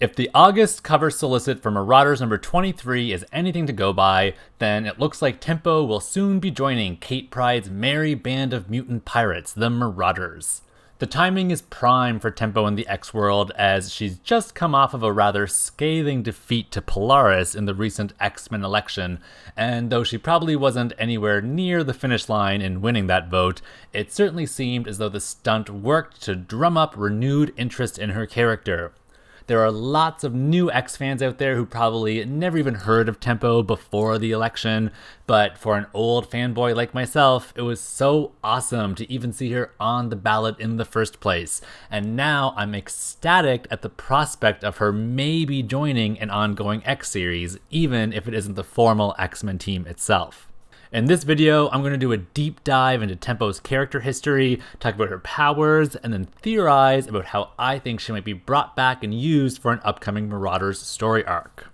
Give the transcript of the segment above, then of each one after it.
If the August cover solicit for Marauders number 23 is anything to go by, then it looks like Tempo will soon be joining Kate Pryde's merry band of mutant pirates, the Marauders. The timing is prime for Tempo in the X-World, as she's just come off of a rather scathing defeat to Polaris in the recent X-Men election, and though she probably wasn't anywhere near the finish line in winning that vote, it certainly seemed as though the stunt worked to drum up renewed interest in her character. There are lots of new X fans out there who probably never even heard of Tempo before the election, but for an old fanboy like myself, it was so awesome to even see her on the ballot in the first place, and now I'm ecstatic at the prospect of her maybe joining an ongoing X series, even if it isn't the formal X-Men team itself. In this video, I'm going to do a deep dive into Tempo's character history, talk about her powers, and then theorize about how I think she might be brought back and used for an upcoming Marauders story arc.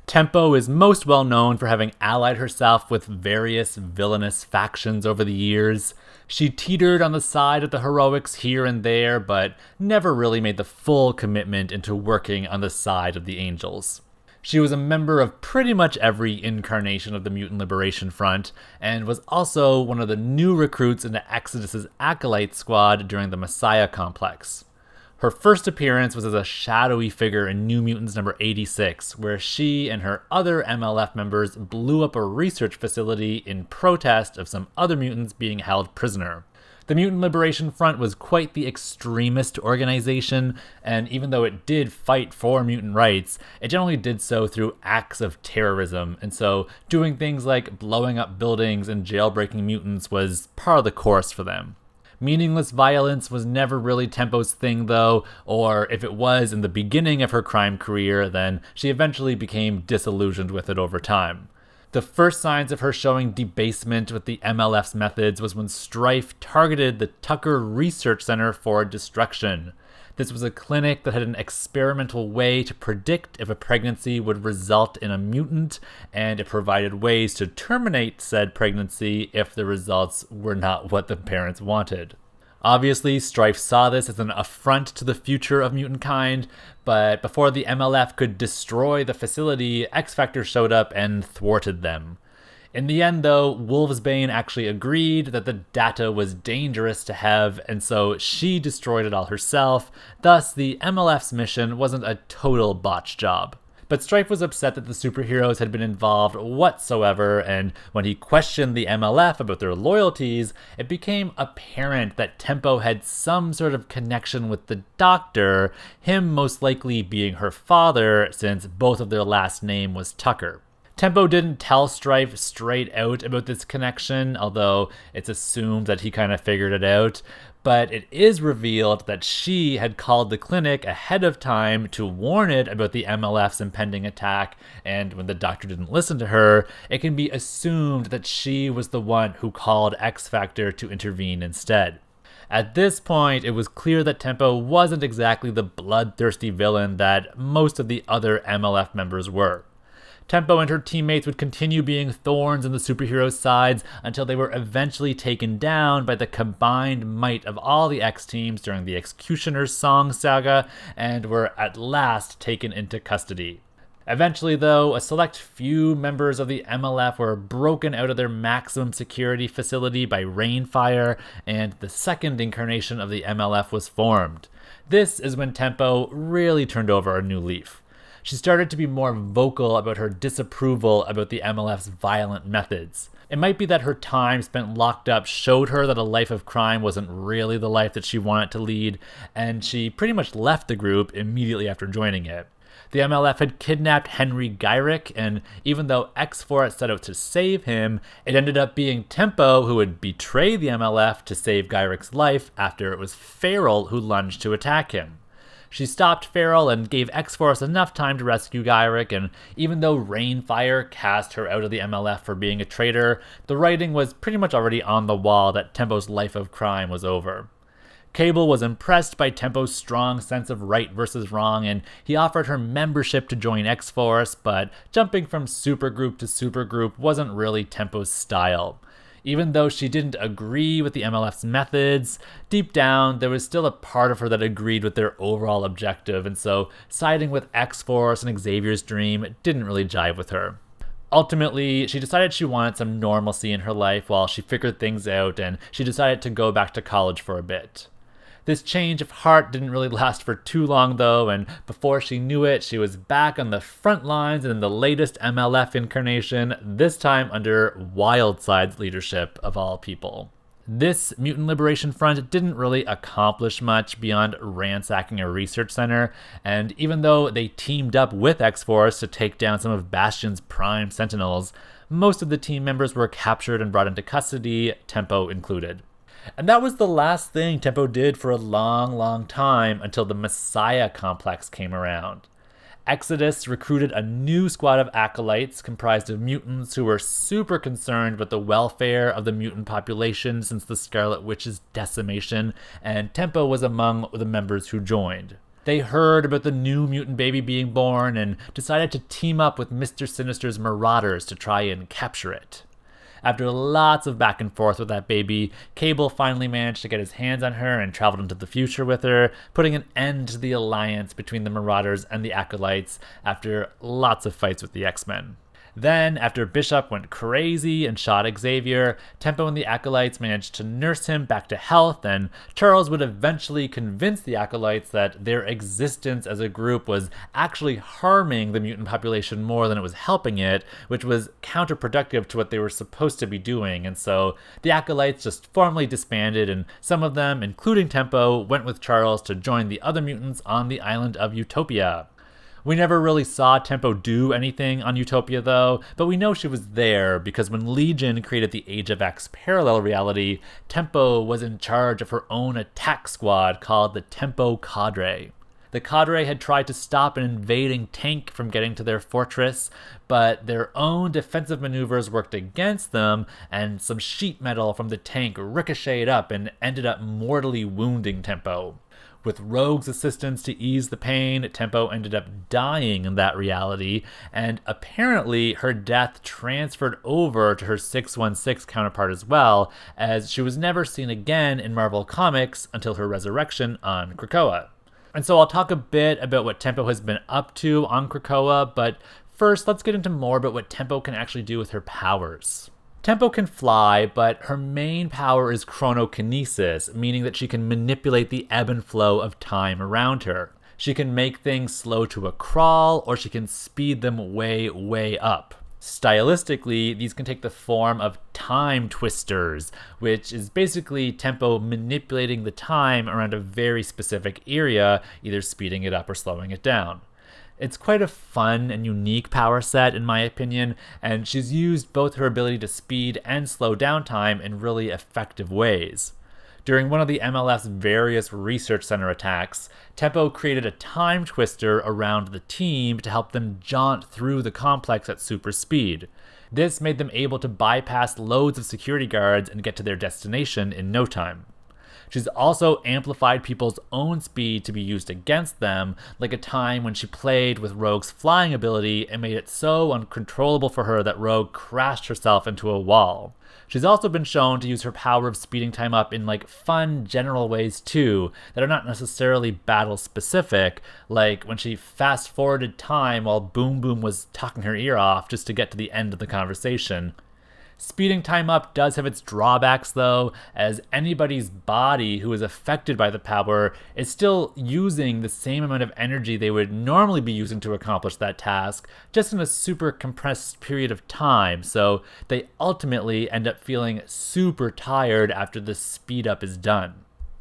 Tempo is most well known for having allied herself with various villainous factions over the years. She teetered on the side of the heroics here and there, but never really made the full commitment into working on the side of the Angels. She was a member of pretty much every incarnation of the Mutant Liberation Front, and was also one of the new recruits into Exodus's Acolyte Squad during the Messiah Complex. Her first appearance was as a shadowy figure in New Mutants number 86, where she and her other MLF members blew up a research facility in protest of some other mutants being held prisoner. The Mutant Liberation Front was quite the extremist organization, and even though it did fight for mutant rights, it generally did so through acts of terrorism, and so doing things like blowing up buildings and jailbreaking mutants was par the course for them. Meaningless violence was never really Tempo's thing though, or if it was in the beginning of her crime career, then she eventually became disillusioned with it over time. The first signs of her showing debasement with the MLF's methods was when STRYFE targeted the Tucker Research Center for destruction. This was a clinic that had an experimental way to predict if a pregnancy would result in a mutant, and it provided ways to terminate said pregnancy if the results were not what the parents wanted. Obviously, STRYFE saw this as an affront to the future of mutant kind, but before the MLF could destroy the facility, X-Factor showed up and thwarted them. In the end, though, Wolvesbane actually agreed that the data was dangerous to have, and so she destroyed it all herself. Thus, the MLF's mission wasn't a total botch job. But STRYFE was upset that the superheroes had been involved whatsoever, and when he questioned the MLF about their loyalties, it became apparent that Tempo had some sort of connection with the Doctor, him most likely being her father, since both of their last name was Tucker. Tempo didn't tell STRYFE straight out about this connection, although it's assumed that he kind of figured it out, but it is revealed that she had called the clinic ahead of time to warn it about the MLF's impending attack, and when the Doctor didn't listen to her, it can be assumed that she was the one who called X-Factor to intervene instead. At this point, it was clear that Tempo wasn't exactly the bloodthirsty villain that most of the other MLF members were. Tempo and her teammates would continue being thorns in the superheroes' sides until they were eventually taken down by the combined might of all the X-teams during the X-Cutioner's song saga, and were at last taken into custody. Eventually, though, a select few members of the MLF were broken out of their maximum security facility by Rainfire, and the second incarnation of the MLF was formed. This is when Tempo really turned over a new leaf. She started to be more vocal about her disapproval about the MLF's violent methods. It might be that her time spent locked up showed her that a life of crime wasn't really the life that she wanted to lead, and she pretty much left the group immediately after joining it. The MLF had kidnapped Henry Gyrick, and even though X-Force set out to save him, it ended up being Tempo who would betray the MLF to save Gyrick's life after it was Feral who lunged to attack him. She stopped Feral and gave X-Force enough time to rescue Gyrick, and even though Rainfire cast her out of the MLF for being a traitor, the writing was pretty much already on the wall that Tempo's life of crime was over. Cable was impressed by Tempo's strong sense of right versus wrong, and he offered her membership to join X-Force, but jumping from supergroup to supergroup wasn't really Tempo's style. Even though she didn't agree with the MLF's methods, deep down there was still a part of her that agreed with their overall objective, and so siding with X-Force and Xavier's dream didn't really jive with her. Ultimately, she decided she wanted some normalcy in her life while she figured things out, and she decided to go back to college for a bit. This change of heart didn't really last for too long though, and before she knew it, she was back on the front lines in the latest MLF incarnation, this time under Wildside's leadership of all people. This Mutant Liberation Front didn't really accomplish much beyond ransacking a research center, and even though they teamed up with X-Force to take down some of Bastion's prime sentinels, most of the team members were captured and brought into custody, Tempo included. And that was the last thing Tempo did for a long time until the Messiah complex came around. Exodus recruited a new squad of acolytes comprised of mutants who were super concerned with the welfare of the mutant population since the Scarlet Witch's decimation, and Tempo was among the members who joined. They heard about the new mutant baby being born and decided to team up with Mr. Sinister's Marauders to try and capture it. After lots of back and forth with that baby, Cable finally managed to get his hands on her and traveled into the future with her, putting an end to the alliance between the Marauders and the Acolytes after lots of fights with the X-Men. Then, after Bishop went crazy and shot Xavier, Tempo and the Acolytes managed to nurse him back to health, and Charles would eventually convince the Acolytes that their existence as a group was actually harming the mutant population more than it was helping it, which was counterproductive to what they were supposed to be doing, and so the Acolytes just formally disbanded, and some of them, including Tempo, went with Charles to join the other mutants on the island of Utopia. We never really saw Tempo do anything on Utopia though, but we know she was there because when Legion created the Age of X parallel reality, Tempo was in charge of her own attack squad called the Tempo Cadre. The Cadre had tried to stop an invading tank from getting to their fortress, but their own defensive maneuvers worked against them, and some sheet metal from the tank ricocheted up and ended up mortally wounding Tempo. With Rogue's assistance to ease the pain, Tempo ended up dying in that reality, and apparently her death transferred over to her 616 counterpart as well, as she was never seen again in Marvel Comics until her resurrection on Krakoa. And so I'll talk a bit about what Tempo has been up to on Krakoa, but first let's get into more about what Tempo can actually do with her powers. Tempo can fly, but her main power is chronokinesis, meaning that she can manipulate the ebb and flow of time around her. She can make things slow to a crawl, or she can speed them way up. Stylistically, these can take the form of time twisters, which is basically Tempo manipulating the time around a very specific area, either speeding it up or slowing it down. It's quite a fun and unique power set in my opinion, and she's used both her ability to speed and slow down time in really effective ways. During one of the MLF's various research center attacks, Tempo created a time twister around the team to help them jaunt through the complex at super speed. This made them able to bypass loads of security guards and get to their destination in no time. She's also amplified people's own speed to be used against them, like a time when she played with Rogue's flying ability and made it so uncontrollable for her that Rogue crashed herself into a wall. She's also been shown to use her power of speeding time up in fun general ways too, that are not necessarily battle specific, like when she fast forwarded time while Boom Boom was talking her ear off just to get to the end of the conversation. Speeding time up does have its drawbacks though, as anybody's body who is affected by the power is still using the same amount of energy they would normally be using to accomplish that task, just in a super compressed period of time, so they ultimately end up feeling super tired after the speed up is done.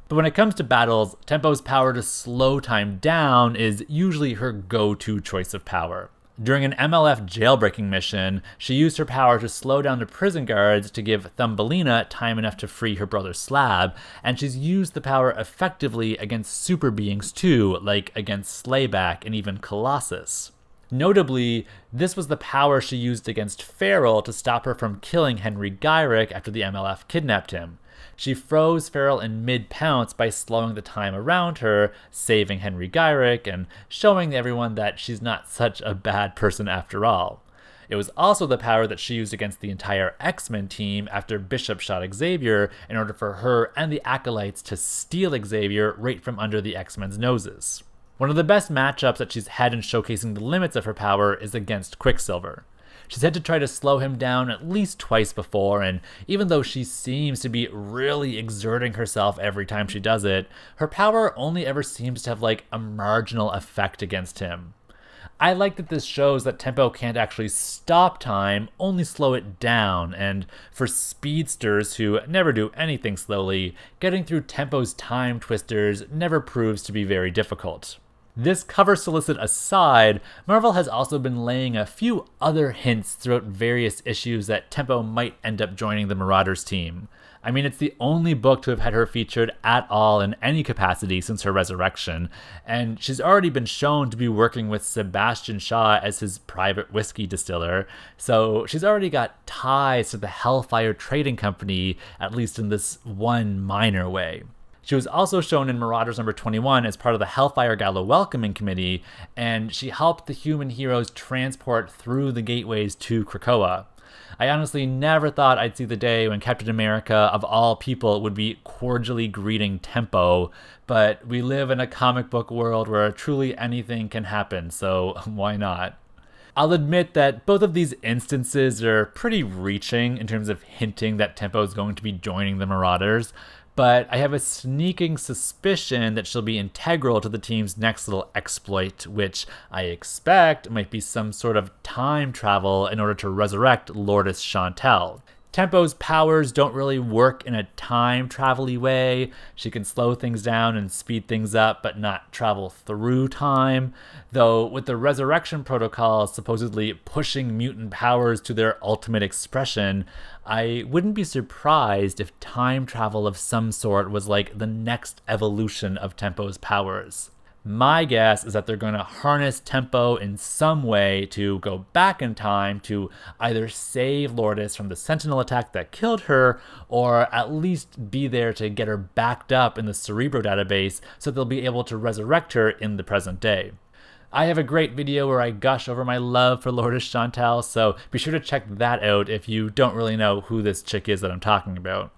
But when it comes to battles, Tempo's power to slow time down is usually her go-to choice of power. During an MLF jailbreaking mission, she used her power to slow down the prison guards to give Thumbelina time enough to free her brother Slab, and she's used the power effectively against super beings too, like against Slayback and even Colossus. Notably, this was the power she used against Feral to stop her from killing Henry Gyrick after the MLF kidnapped him. She froze Feral in mid-pounce by slowing the time around her, saving Henry Gyrick, and showing everyone that she's not such a bad person after all. It was also the power that she used against the entire X-Men team after Bishop shot Xavier in order for her and the Acolytes to steal Xavier right from under the X-Men's noses. One of the best matchups that she's had in showcasing the limits of her power is against Quicksilver. She's had to try to slow him down at least twice before, and even though she seems to be really exerting herself every time she does it, her power only ever seems to have like a marginal effect against him. I like that this shows that Tempo can't actually stop time, only slow it down, and for speedsters who never do anything slowly, getting through Tempo's time twisters never proves to be very difficult. This cover solicit aside, Marvel has also been laying a few other hints throughout various issues that Tempo might end up joining the Marauders team. I mean, it's the only book to have had her featured at all in any capacity since her resurrection, and she's already been shown to be working with Sebastian Shaw as his private whiskey distiller, so she's already got ties to the HELLFIRE trading company, at least in this one minor way. She was also shown in Marauders number 21 as part of the HELLFIRE GALA welcoming committee, and she helped the human heroes transport through the gateways to Krakoa. I honestly never thought I'd see the day when Captain America, of all people, would be cordially greeting Tempo, but we live in a comic book world where truly anything can happen, so why not? I'll admit that both of these instances are pretty reaching in terms of hinting that Tempo is going to be joining the Marauders, but I have a sneaking suspicion that she'll be integral to the team's next little exploit, which I expect might be some sort of time travel in order to resurrect Lourdes Chantel. Tempo's powers don't really work in a time travel-y way. She can slow things down and speed things up, but not travel through time. Though with the resurrection protocol supposedly pushing mutant powers to their ultimate expression, I wouldn't be surprised if time travel of some sort was like the next evolution of Tempo's powers. My guess is that they're going to harness Tempo in some way to go back in time to either save Lourdes from the Sentinel attack that killed her, or at least be there to get her backed up in the Cerebro database so they'll be able to resurrect her in the present day. I have a great video where I gush over my love for Lourdes Chantel, so be sure to check that out if you don't really know who this chick is that I'm talking about.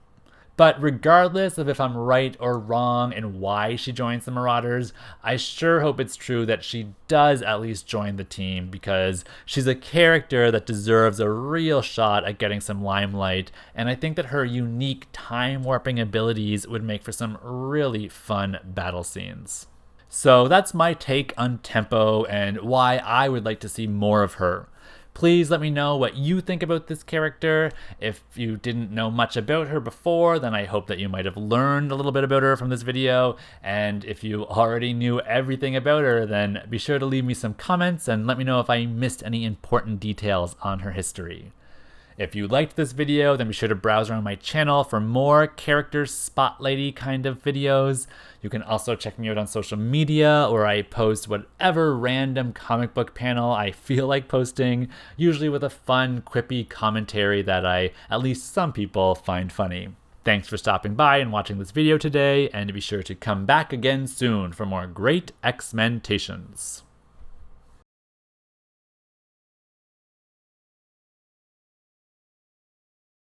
But regardless of if I'm right or wrong in why she joins the Marauders, I sure hope it's true that she does at least join the team, because she's a character that deserves a real shot at getting some limelight, and I think that her unique time-warping abilities would make for some really fun battle scenes. So that's my take on Tempo and why I would like to see more of her. Please let me know what you think about this character. If you didn't know much about her before, then I hope that you might have learned a little bit about her from this video. And if you already knew everything about her, then be sure to leave me some comments and let me know if I missed any important details on her history. If you liked this video, then be sure to browse around my channel for more character spotlighty kind of videos. You can also check me out on social media, where I post whatever random comic book panel I feel like posting, usually with a fun, quippy commentary that at least some people find funny. Thanks for stopping by and watching this video today, and be sure to come back again soon for more Great X-Mentations.